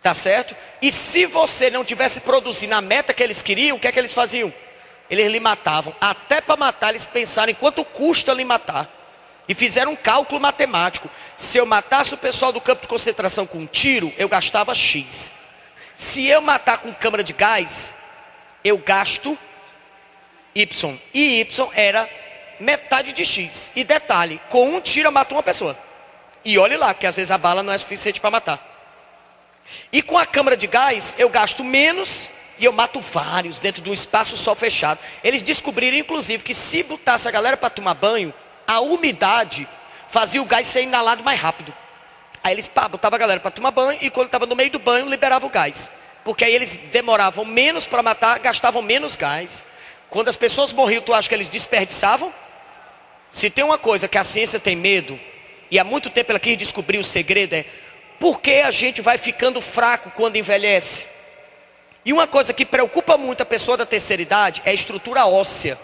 tá certo? E se você não tivesse produzindo a meta que eles queriam, o que é que eles faziam? Eles lhe matavam. Até para matar, eles pensaram em quanto custa lhe matar. E fizeram um cálculo matemático. Se eu matasse o pessoal do campo de concentração com um tiro, eu gastava X. Se eu matar com câmara de gás, eu gasto Y. E Y era metade de X. E detalhe, com um tiro eu mato uma pessoa. E olhe lá, que às vezes a bala não é suficiente para matar. E com a câmara de gás, eu gasto menos e eu mato vários dentro de um espaço só fechado. Eles descobriram, inclusive, que se botasse a galera para tomar banho, a umidade fazia o gás ser inalado mais rápido. Aí eles botavam a galera para tomar banho e quando estava no meio do banho, liberava o gás. Porque aí eles demoravam menos para matar, gastavam menos gás. Quando as pessoas morriam, tu acha que eles desperdiçavam? Se tem uma coisa que a ciência tem medo, e há muito tempo ela quis descobrir o segredo, é por que a gente vai ficando fraco quando envelhece? E uma coisa que preocupa muito a pessoa da terceira idade é a estrutura óssea.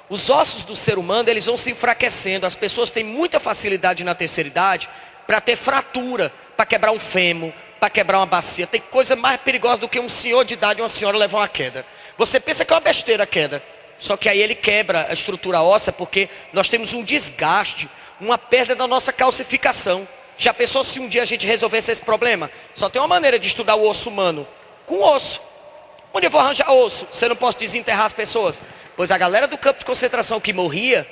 Os ossos do ser humano, eles vão se enfraquecendo. As pessoas têm muita facilidade na terceira idade para ter fratura, para quebrar um fêmur, para quebrar uma bacia. Tem coisa mais perigosa do que um senhor de idade e uma senhora levar uma queda. Você pensa que é uma besteira a queda, só que aí ele quebra a estrutura óssea porque nós temos um desgaste, uma perda da nossa calcificação. Já pensou se um dia a gente resolvesse esse problema? Só tem uma maneira de estudar o osso humano, com osso. Onde eu vou arranjar osso? Você não pode desenterrar as pessoas. Pois a galera do campo de concentração que morria,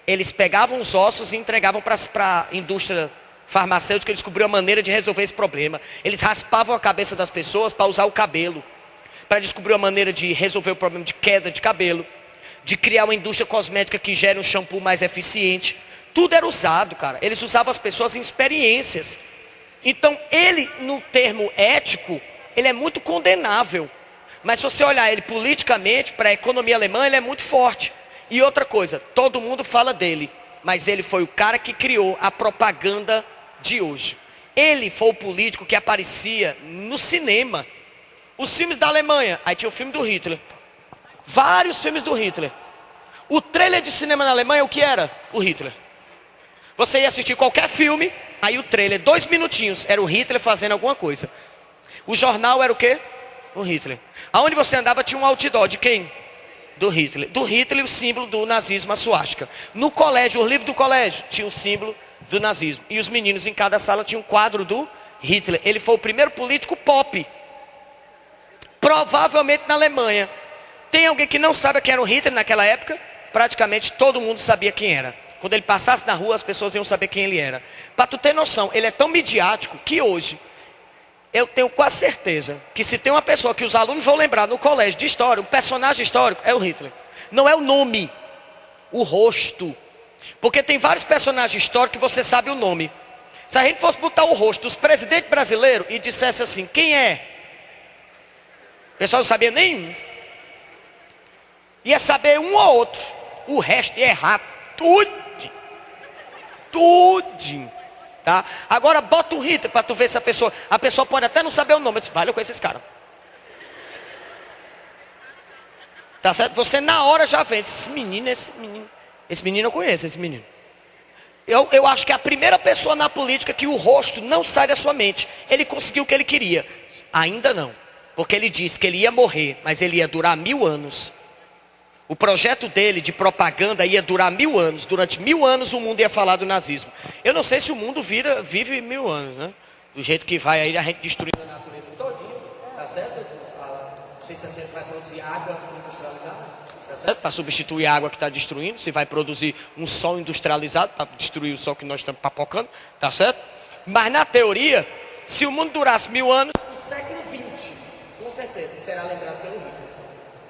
eles pegavam os ossos e entregavam para a indústria farmacêutica. Eles descobriram a maneira de resolver esse problema. Eles raspavam a cabeça das pessoas para usar o cabelo, para descobrir uma maneira de resolver o problema de queda de cabelo, de criar uma indústria cosmética que gere um shampoo mais eficiente. Tudo era usado, cara. Eles usavam as pessoas em experiências. Então ele, no termo ético, ele é muito condenável. Mas se você olhar ele politicamente, para a economia alemã, ele é muito forte. E outra coisa, todo mundo fala dele, mas ele foi o cara que criou a propaganda de hoje. Ele foi o político que aparecia no cinema. Os filmes da Alemanha, aí tinha o filme do Hitler. Vários filmes do Hitler. O trailer de cinema na Alemanha, o que era? O Hitler. Você ia assistir qualquer filme, aí o trailer, 2 minutinhos, era o Hitler fazendo alguma coisa. O jornal era o quê? O Hitler. Aonde você andava tinha um outdoor de quem? Do Hitler. Do Hitler, o símbolo do nazismo, a suástica. No colégio, o livro do colégio, tinha o símbolo do nazismo. E os meninos em cada sala tinham um quadro do Hitler. Ele foi o primeiro político pop. Provavelmente na Alemanha. Tem alguém que não sabe quem era o Hitler naquela época? Praticamente todo mundo sabia quem era. Quando ele passasse na rua, as pessoas iam saber quem ele era. Para tu ter noção, ele é tão midiático que hoje eu tenho quase certeza que se tem uma pessoa que os alunos vão lembrar no colégio de história, um personagem histórico, é o Hitler. Não é o nome, o rosto. Porque tem vários personagens históricos que você sabe o nome. Se a gente fosse botar o rosto dos presidentes brasileiros e dissesse assim, quem é? O pessoal não sabia nenhum. Ia saber um ou outro. O resto ia errar tudinho. Tudinho. Tá? Agora bota o Hitler para tu ver se a pessoa pode até não saber o nome. Eu disse, vale, eu conheço esse cara. Tá certo? Você na hora já vê, esse menino eu conheço, esse menino. Eu acho que é a primeira pessoa na política que o rosto não sai da sua mente. Ele conseguiu o que ele queria. Ainda não. Porque ele disse que ele ia morrer, mas ele ia durar 1000 anos. O projeto dele de propaganda ia durar 1000 anos. Durante 1000 anos o mundo ia falar do nazismo. Eu não sei se o mundo vive 1000 anos, né? Do jeito que vai aí a gente destruindo a natureza todinha, tá certo? Não sei se a ciência vai produzir água industrializada, tá certo? Para substituir a água que está destruindo. Se vai produzir um sol industrializado para destruir o sol que nós estamos papocando, tá certo? Mas na teoria, se o mundo durasse 1000 anos, o século XX, com certeza, será lembrado pelo Hitler,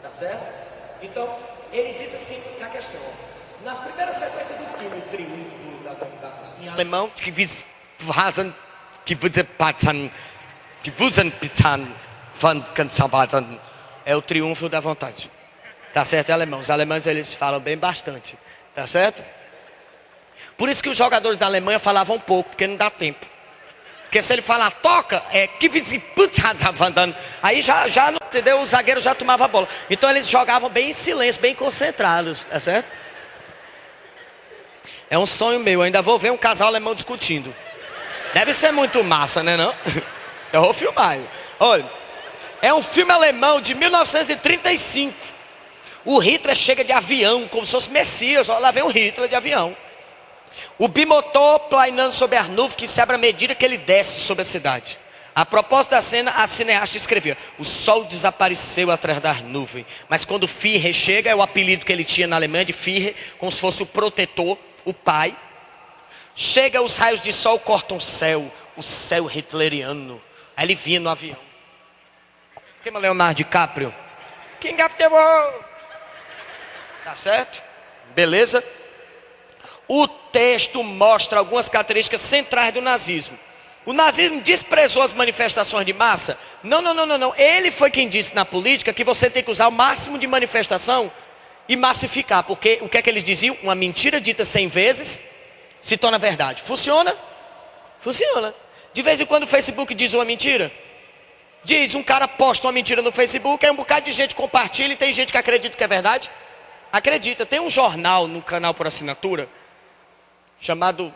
tá certo? Então, ele diz assim na questão, nas primeiras sequências do filme, o triunfo da vontade, em alemão, é o triunfo da vontade. Tá certo, alemão? Os alemães, eles falam bem bastante, tá certo? Por isso que os jogadores da Alemanha falavam pouco, porque não dá tempo. Porque se ele falar toca, aí já não, entendeu? O zagueiro já tomava a bola. Então eles jogavam bem em silêncio, bem concentrados, tá certo? É um sonho meu, ainda vou ver um casal alemão discutindo. Deve ser muito massa, né não? Eu vou filmar. Olha, é um filme alemão de 1935. O Hitler chega de avião, como se fosse Messias. Olha, lá vem o Hitler de avião. O bimotor planeando sobre as nuvens que se abre à medida que ele desce sobre a cidade. A propósito da cena, a cineasta escrevia: o sol desapareceu atrás das nuvens. Mas quando Führer chega, é o apelido que ele tinha na Alemanha de Führer, como se fosse o protetor, o pai. Chega, os raios de sol cortam o céu hitleriano. Aí ele vinha no avião. Esquema Leonardo DiCaprio. King of the world. Tá certo? Beleza? O texto mostra algumas características centrais do nazismo. O nazismo desprezou as manifestações de massa? Não. Ele foi quem disse na política que você tem que usar o máximo de manifestação e massificar. Porque o que é que eles diziam? Uma mentira dita 100 vezes se torna verdade. Funciona? Funciona. De vez em quando o Facebook diz uma mentira. Diz, um cara posta uma mentira no Facebook, aí um bocado de gente compartilha e tem gente que acredita que é verdade. Acredita. Tem um jornal no canal por assinatura chamado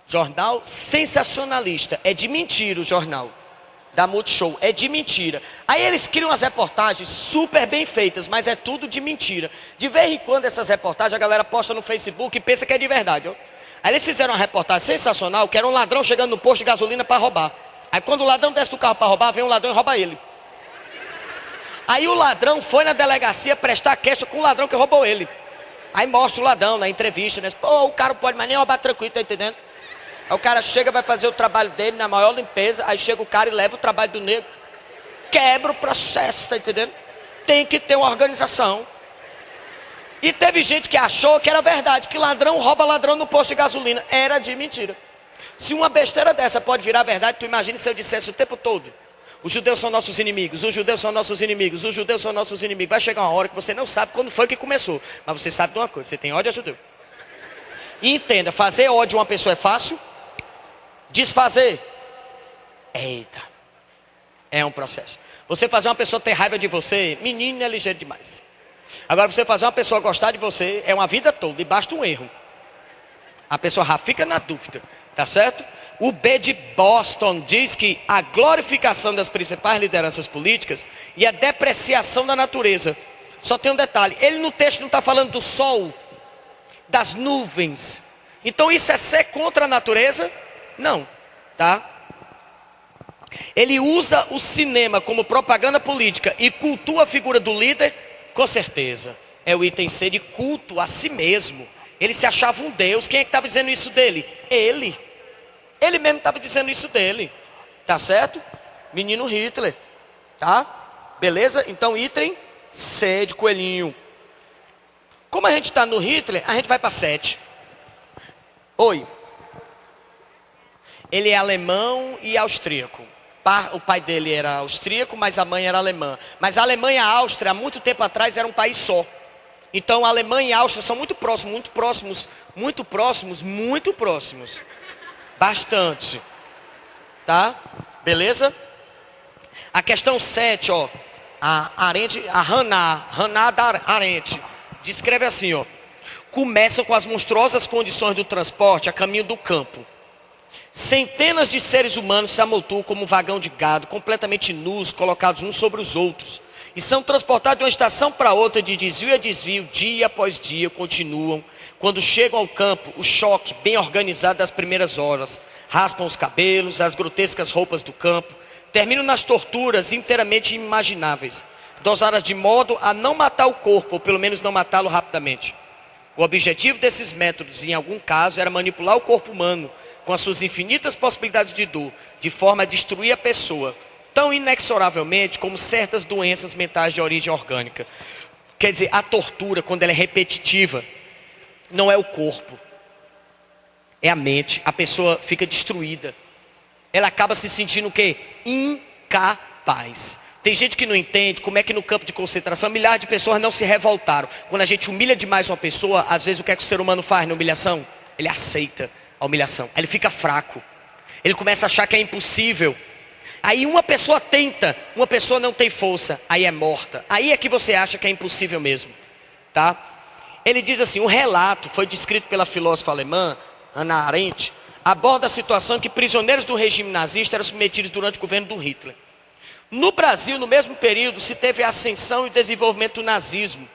Jornal Sensacionalista. É de mentira o jornal da Multishow, é de mentira. Aí eles criam as reportagens super bem feitas, mas é tudo de mentira. De vez em quando essas reportagens a galera posta no Facebook e pensa que é de verdade, ó. Aí eles fizeram uma reportagem sensacional, que era um ladrão chegando no posto de gasolina para roubar. Aí quando o ladrão desce do carro para roubar, vem um ladrão e rouba ele. Aí o ladrão foi na delegacia prestar queixa com o ladrão que roubou ele. Aí mostra o ladrão na entrevista, né? Pô, o cara não pode mais nem roubar tranquilo, tá entendendo? Aí o cara chega, vai fazer o trabalho dele na maior limpeza. Aí chega o cara e leva o trabalho do negro. Quebra o processo, tá entendendo? Tem que ter uma organização. E teve gente que achou que era verdade, que ladrão rouba ladrão no posto de gasolina. Era de mentira. Se uma besteira dessa pode virar verdade, tu imagina se eu dissesse o tempo todo: os judeus são nossos inimigos, os judeus são nossos inimigos, os judeus são nossos inimigos. Vai chegar uma hora que você não sabe quando foi que começou, mas você sabe de uma coisa: você tem ódio a judeu. E entenda, fazer ódio a uma pessoa é fácil. Desfazer, eita, é um processo. Você fazer uma pessoa ter raiva de você, menino, é ligeiro demais. Agora você fazer uma pessoa gostar de você é uma vida toda, e basta um erro. A pessoa já fica na dúvida, tá certo? O B de Boston diz que a glorificação das principais lideranças políticas e a depreciação da natureza. Só tem um detalhe: ele no texto não está falando do sol, das nuvens. Então isso é ser contra a natureza? Não, tá? Ele usa o cinema como propaganda política e cultua a figura do líder? Com certeza. É o item C de culto a si mesmo. Ele se achava um Deus. Quem é que estava dizendo isso dele? Ele. Ele mesmo estava dizendo isso dele. Tá certo? Menino Hitler. Tá? Beleza? Então item C de coelhinho. Como a gente está no Hitler, a gente vai para 7. Oi. Ele é alemão e austríaco. O pai dele era austríaco, mas a mãe era alemã. Mas a Alemanha e a Áustria, há muito tempo atrás, era um país só. Então a Alemanha e a Áustria são muito próximos, muito próximos, muito próximos, muito próximos. Bastante. Tá? Beleza? A questão 7, ó. A Hannah Arendt, descreve assim, ó: começa com as monstruosas condições do transporte a caminho do campo. Centenas de seres humanos se amontoam como um vagão de gado, completamente nus, colocados uns sobre os outros, e são transportados de uma estação para outra, de desvio a desvio, dia após dia, continuam. Quando chegam ao campo, o choque bem organizado das primeiras horas, raspam os cabelos, as grotescas roupas do campo, terminam nas torturas inteiramente inimagináveis, dosadas de modo a não matar o corpo, ou pelo menos não matá-lo rapidamente. O objetivo desses métodos, em algum caso, era manipular o corpo humano, com as suas infinitas possibilidades de dor, de forma a destruir a pessoa, tão inexoravelmente como certas doenças mentais de origem orgânica. Quer dizer, a tortura, quando ela é repetitiva, não é o corpo, é a mente. A pessoa fica destruída. Ela acaba se sentindo o quê? Incapaz. Tem gente que não entende como é que no campo de concentração milhares de pessoas não se revoltaram. Quando a gente humilha demais uma pessoa, às vezes o que é que o ser humano faz na humilhação? Ele aceita a humilhação. Aí ele fica fraco. Ele começa a achar que é impossível. Aí uma pessoa tenta, uma pessoa não tem força, aí é morta. Aí é que você acha que é impossível mesmo, tá? Ele diz assim: o relato foi descrito pela filósofa alemã Hannah Arendt aborda a situação em que prisioneiros do regime nazista eram submetidos durante o governo do Hitler. No Brasil, no mesmo período, se teve a ascensão e desenvolvimento do nazismo.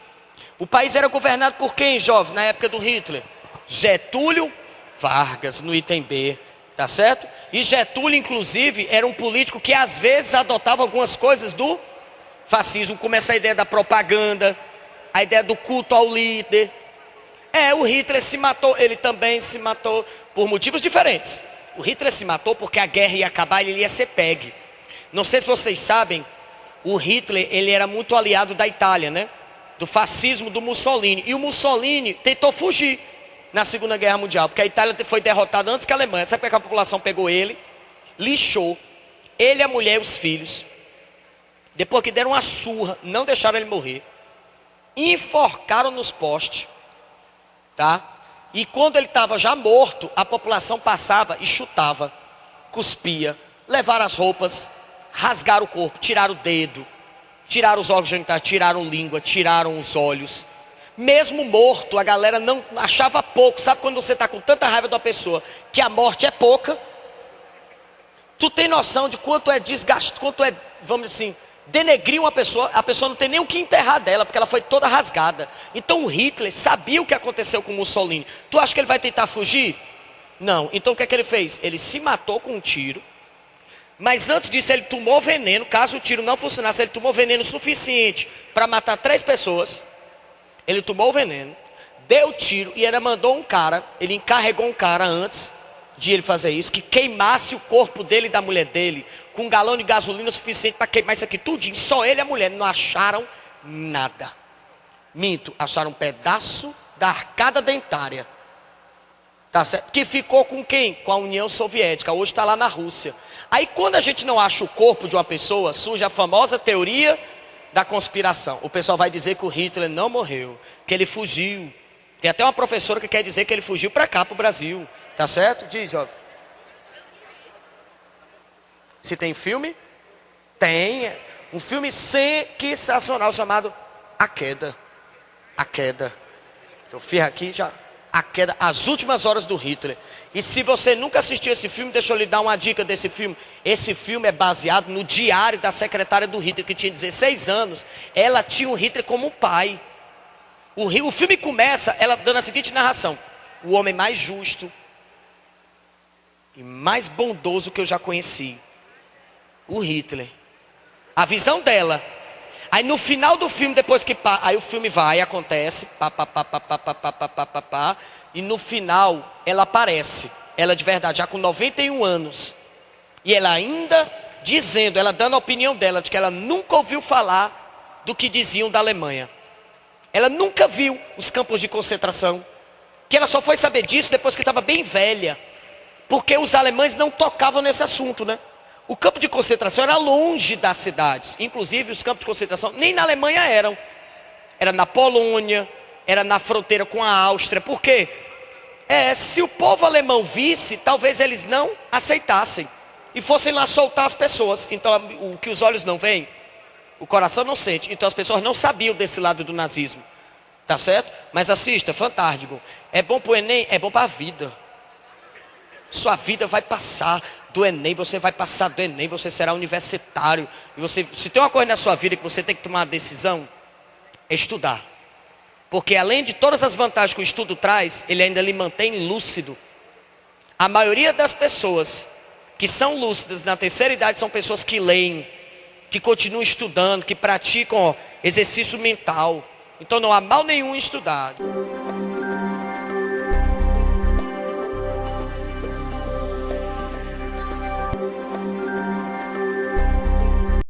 O país era governado por quem, jovem, na época do Hitler? Getúlio Vargas, no item B, tá certo? E Getúlio, inclusive, era um político que às vezes adotava algumas coisas do fascismo, como essa ideia da propaganda, a ideia do culto ao líder. O Hitler se matou, ele também se matou por motivos diferentes. O Hitler se matou porque a guerra ia acabar e ele ia ser pegue. Não sei se vocês sabem, o Hitler, ele era muito aliado da Itália, né? Do fascismo do Mussolini. E o Mussolini tentou fugir na Segunda Guerra Mundial, porque a Itália foi derrotada antes que a Alemanha. Sabe por que a população pegou ele, lixou ele, a mulher e os filhos. Depois que deram uma surra, não deixaram ele morrer, enforcaram nos postes, tá? E quando ele estava já morto, a população passava e chutava, cuspia, levaram as roupas, rasgaram o corpo, tiraram o dedo, tiraram os órgãos genitais, tiraram língua, tiraram os olhos. Mesmo morto, a galera não achava pouco. Sabe quando você está com tanta raiva da pessoa que a morte é pouca? Tu tem noção de quanto é desgaste, quanto é, vamos dizer assim, denegrir uma pessoa. A pessoa não tem nem o que enterrar dela, porque ela foi toda rasgada. Então o Hitler sabia o que aconteceu com o Mussolini. Tu acha que ele vai tentar fugir? Não. Então o que é que ele fez? Ele se matou com um tiro. Mas antes disso ele tomou veneno. Caso o tiro não funcionasse, ele tomou veneno suficiente para matar 3 pessoas. Ele tomou o veneno, deu tiro e ele mandou um cara, ele encarregou um cara antes de ele fazer isso, que queimasse o corpo dele e da mulher dele, com um galão de gasolina suficiente para queimar isso aqui tudinho. Só ele e a mulher, não acharam nada. Minto, acharam um pedaço da arcada dentária. Tá certo? Que ficou com quem? Com a União Soviética, hoje está lá na Rússia. Aí quando a gente não acha o corpo de uma pessoa, surge a famosa teoria da conspiração. O pessoal vai dizer que o Hitler não morreu, que ele fugiu. Tem até uma professora que quer dizer que ele fugiu para cá, para o Brasil. Tá certo? Diz, jovem. Se tem filme? Tem. Um filme sensacional chamado A Queda. A Queda. Eu fiz aqui já. A Queda, As Últimas Horas do Hitler. E se você nunca assistiu esse filme, deixa eu lhe dar uma dica desse filme. Esse filme é baseado no diário da secretária do Hitler, que tinha 16 anos. Ela tinha o Hitler como pai. O filme começa ela dando a seguinte narração: o homem mais justo e mais bondoso que eu já conheci, o Hitler. A visão dela. Aí no final do filme, depois que aí o filme vai, acontece, e no final ela aparece, ela de verdade, já com 91 anos, e ela ainda dizendo, ela dando a opinião dela, de que ela nunca ouviu falar do que diziam da Alemanha. Ela nunca viu os campos de concentração, que ela só foi saber disso depois que estava bem velha, porque os alemães não tocavam nesse assunto, né? O campo de concentração era longe das cidades. Inclusive os campos de concentração nem na Alemanha eram. Era na Polônia, era na fronteira com a Áustria. Por quê? Se o povo alemão visse, talvez eles não aceitassem e fossem lá soltar as pessoas. Então o que os olhos não veem, o coração não sente. Então as pessoas não sabiam desse lado do nazismo. Tá certo? Mas assista, fantástico. É bom para o Enem? É bom para a vida. Sua vida vai passar do Enem, você vai passar do Enem, você será universitário. E se tem uma coisa na sua vida que você tem que tomar uma decisão, é estudar. Porque além de todas as vantagens que o estudo traz, ele ainda lhe mantém lúcido. A maioria das pessoas que são lúcidas na terceira idade são pessoas que leem, que continuam estudando, que praticam exercício mental. Então não há mal nenhum em estudar.